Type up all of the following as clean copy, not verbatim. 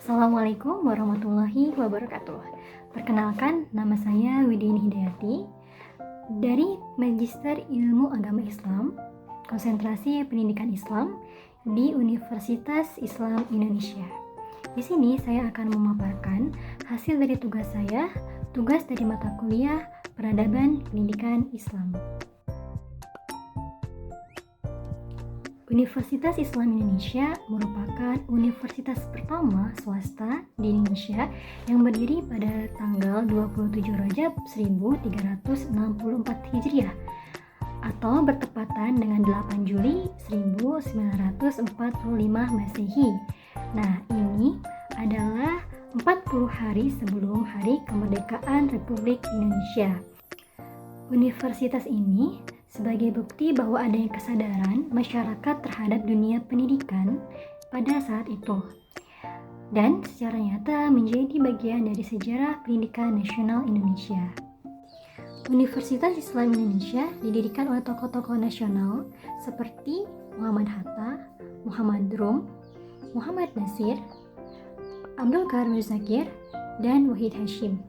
Assalamualaikum warahmatullahi wabarakatuh. Perkenalkan, nama saya Widini Hidayati dari Magister Ilmu Agama Islam, konsentrasi pendidikan Islam di Universitas Islam Indonesia. Di sini saya akan memaparkan hasil dari tugas dari mata kuliah Peradaban Pendidikan Islam. Universitas Islam Indonesia merupakan universitas pertama swasta di Indonesia yang berdiri pada tanggal 27 Rajab 1364 Hijriah atau bertepatan dengan 8 Juli 1945 Masehi. Nah, ini adalah 40 hari sebelum hari kemerdekaan Republik Indonesia. Universitas ini sebagai bukti bahwa adanya kesadaran masyarakat terhadap dunia pendidikan pada saat itu, dan secara nyata menjadi bagian dari sejarah pendidikan nasional Indonesia. Universitas Islam Indonesia didirikan oleh tokoh-tokoh nasional seperti Muhammad Hatta, Muhammad Rum, Muhammad Nasir, Abdul Kahar Muzakir, dan Wahid Hashim,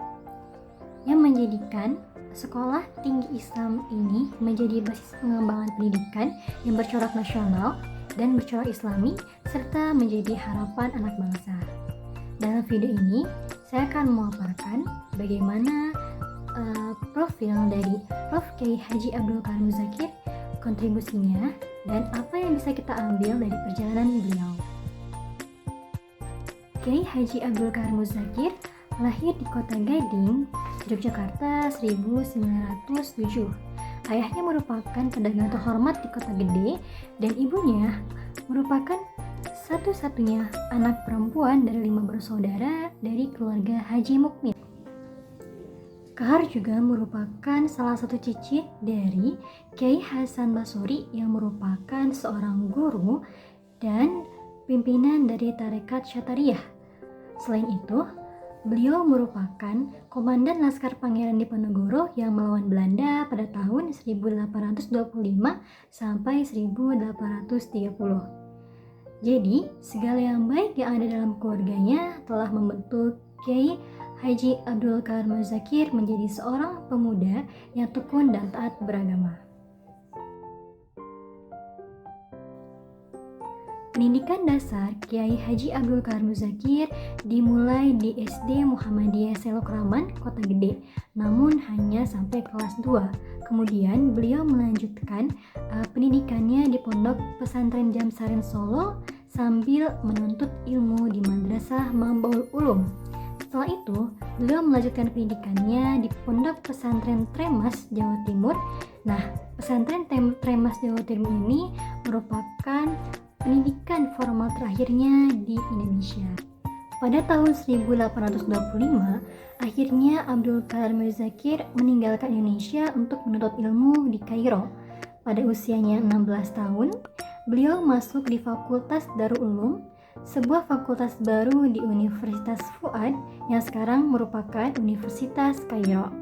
yang menjadikan Sekolah Tinggi Islam ini menjadi basis pengembangan pendidikan yang bercorak nasional dan bercorak islami, serta menjadi harapan anak bangsa. Dalam video ini, saya akan memaparkan bagaimana profil dari Prof. Kiai Haji Abdul Kahar Muzakir, kontribusinya, dan apa yang bisa kita ambil dari perjalanan beliau. Kiai Haji Abdul Kahar Muzakir lahir di Kota Gading, Yogyakarta 1907. Ayahnya merupakan pedagang terhormat di Kota Gede dan ibunya merupakan satu-satunya anak perempuan dari 5 bersaudara dari keluarga Haji Mukmin. Kahar juga merupakan salah satu cicit dari Kiai Hasan Basori yang merupakan seorang guru dan pimpinan dari Tarekat Syatariyah. Selain itu, beliau merupakan komandan Laskar Pangeran Diponegoro yang melawan Belanda pada tahun 1825 sampai 1830. Jadi, segala yang baik yang ada dalam keluarganya telah membentuk Kiai Haji Abdul Kahar Muzakir menjadi seorang pemuda yang tekun dan taat beragama. Pendidikan dasar Kiai Haji Abdul Kahar Muzakir dimulai di SD Muhammadiyah Selok Raman, Kota Gede, namun hanya sampai kelas 2. Kemudian beliau melanjutkan pendidikannya di Pondok Pesantren Jamsaren Solo sambil menuntut ilmu di Madrasah Mambaul Ulum. Setelah itu, beliau melanjutkan pendidikannya di Pondok Pesantren Tremas, Jawa Timur. Nah, Pesantren Tremas Jawa Timur ini merupakan pendidikan formal terakhirnya di Indonesia. Pada tahun 1825, akhirnya Abdul Kahar Muzakir meninggalkan Indonesia untuk menuntut ilmu di Kairo. Pada usianya 16 tahun, beliau masuk di Fakultas Darul Ulum, sebuah fakultas baru di Universitas Fuad yang sekarang merupakan Universitas Kairo.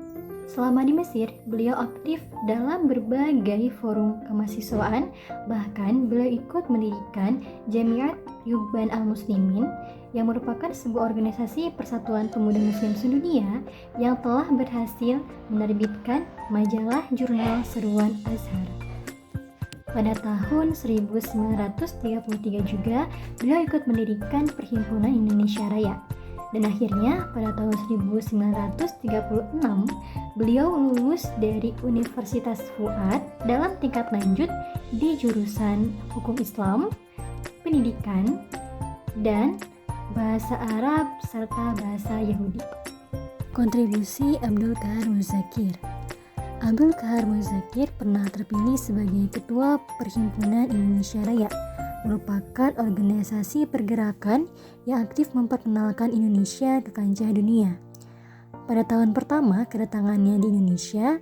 Selama di Mesir, beliau aktif dalam berbagai forum kemahasiswaan, bahkan beliau ikut mendirikan Jamiat Yubban Al-Muslimin yang merupakan sebuah organisasi persatuan pemuda muslim sedunia yang telah berhasil menerbitkan majalah jurnal seruan Azhar. Pada tahun 1933 juga, beliau ikut mendirikan Perhimpunan Indonesia Raya. Dan akhirnya pada tahun 1936 beliau lulus dari Universitas Fuad dalam tingkat lanjut di jurusan Hukum Islam, Pendidikan, dan Bahasa Arab serta Bahasa Yahudi. Kontribusi Abdul Kahar Muzakir. Abdul Kahar Muzakir pernah terpilih sebagai Ketua Perhimpunan Indonesia Raya, merupakan organisasi pergerakan yang aktif memperkenalkan Indonesia ke kancah dunia. Pada tahun pertama kedatangannya di Indonesia,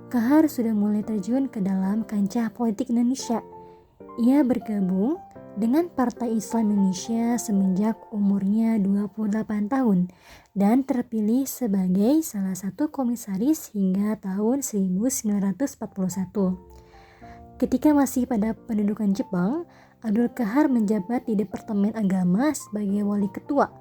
Kahar sudah mulai terjun ke dalam kancah politik Indonesia. Ia bergabung dengan Partai Islam Indonesia semenjak umurnya 28 tahun dan terpilih sebagai salah satu komisaris hingga tahun 1941. Ketika masih pada pendudukan Jepang, Abdul Kahar menjabat di Departemen Agama sebagai wali ketua.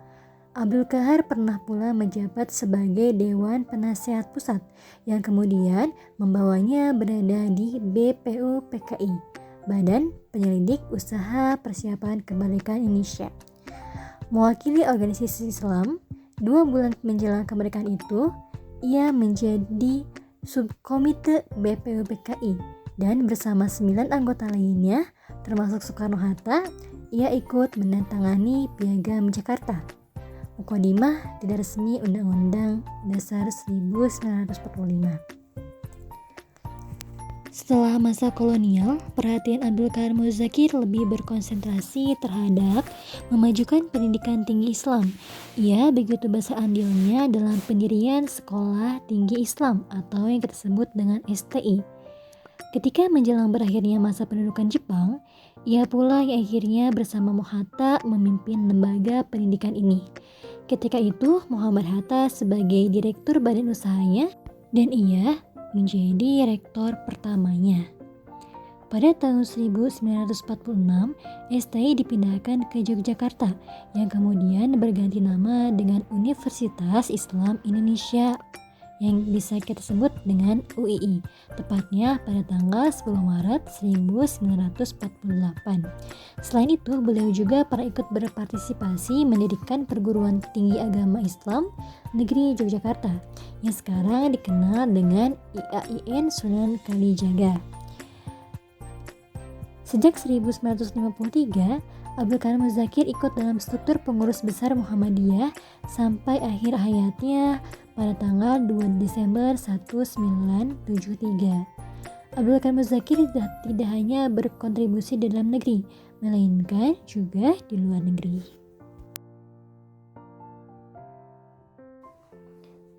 Abdul Qahar pernah pula menjabat sebagai Dewan Penasehat Pusat yang kemudian membawanya berada di BPUPKI, Badan Penyelidik Usaha Persiapan Kemerdekaan Indonesia. Mewakili organisasi Islam, 2 bulan menjelang kemerdekaan itu, ia menjadi subkomite BPUPKI dan bersama 9 anggota lainnya, termasuk Soekarno-Hatta, ia ikut menandatangani Piagam Jakarta. Mukadimah Tidak Resmi Undang-Undang Dasar 1945. Setelah masa kolonial, perhatian Abdul Qahar Muzakir lebih berkonsentrasi terhadap memajukan pendidikan tinggi Islam. Ia begitu besar andilnya dalam pendirian Sekolah Tinggi Islam atau yang kita sebut dengan STI. Ketika menjelang berakhirnya masa pendudukan Jepang, ia pula yang akhirnya bersama Hatta memimpin lembaga pendidikan ini. Ketika itu, Muhammad Hatta sebagai direktur badan usahanya dan ia menjadi rektor pertamanya. Pada tahun 1946, STI dipindahkan ke Yogyakarta yang kemudian berganti nama dengan Universitas Islam Indonesia yang bisa kita sebut dengan UII, tepatnya pada tanggal 10 Maret 1948. Selain itu, beliau juga pernah ikut berpartisipasi mendirikan perguruan tinggi agama Islam Negeri Yogyakarta yang sekarang dikenal dengan IAIN Sunan Kalijaga. Sejak 1953, Abdul Qahar Muzakir ikut dalam struktur pengurus besar Muhammadiyah sampai akhir hayatnya pada tanggal 2 Desember 1973. Abdul Qahar Muzakir tidak hanya berkontribusi di dalam negeri, melainkan juga di luar negeri.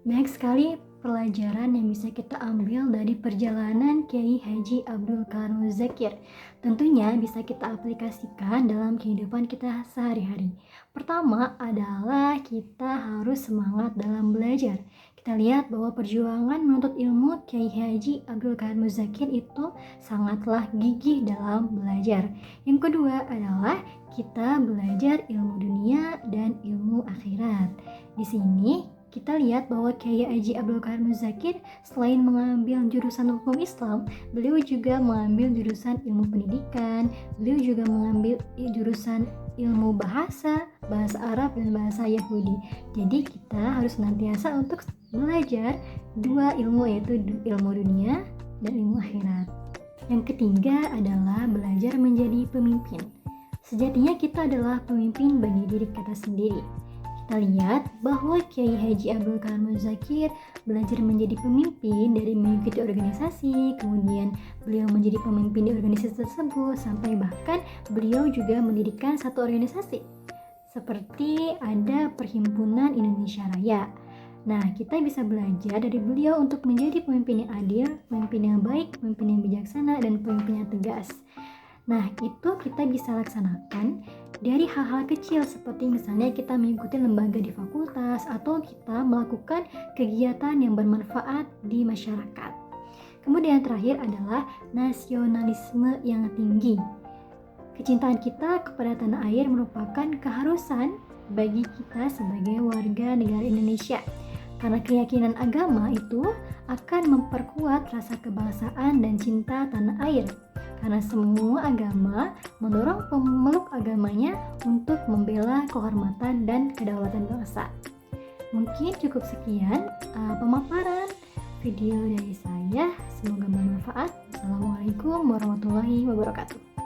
Banyak sekali pelajaran yang bisa kita ambil dari perjalanan Kiai Haji Abdul Qahar Muzakir. Tentunya bisa kita aplikasikan dalam kehidupan kita sehari-hari. Pertama adalah kita harus semangat dalam belajar. Kita lihat bahwa perjuangan menuntut ilmu Kiai Haji Abdul Qahar Muzakir itu sangatlah gigih dalam belajar. Yang kedua adalah kita belajar ilmu dunia dan ilmu akhirat. Di sini kita lihat bahwa Kiai Haji Abdul Qahar Muzakir selain mengambil jurusan hukum Islam, beliau juga mengambil jurusan ilmu pendidikan, beliau juga mengambil jurusan ilmu bahasa Arab dan bahasa Yahudi. Jadi kita harus senantiasa untuk belajar 2 ilmu, yaitu ilmu dunia dan ilmu akhirat. Yang ketiga adalah belajar menjadi pemimpin. Sejatinya kita adalah pemimpin bagi diri kita sendiri. Kita lihat bahwa Kiai Haji Abdul Qahar Muzakir belajar menjadi pemimpin dari mengikuti organisasi, kemudian beliau menjadi pemimpin di organisasi tersebut, sampai bahkan beliau juga mendirikan satu organisasi seperti ada Perhimpunan Indonesia Raya. Nah, kita bisa belajar dari beliau untuk menjadi pemimpin yang adil, pemimpin yang baik, pemimpin yang bijaksana, dan pemimpin yang tegas. Nah, itu kita bisa laksanakan dari hal-hal kecil seperti misalnya kita mengikuti lembaga di fakultas atau kita melakukan kegiatan yang bermanfaat di masyarakat. Kemudian terakhir adalah nasionalisme yang tinggi. Kecintaan kita kepada tanah air merupakan keharusan bagi kita sebagai warga negara Indonesia. Karena keyakinan agama itu akan memperkuat rasa kebangsaan dan cinta tanah air. Karena semua agama mendorong pemeluk agamanya untuk membela kehormatan dan kedaulatan bangsa. Mungkin cukup sekian pemaparan video dari saya. Semoga bermanfaat. Assalamualaikum warahmatullahi wabarakatuh.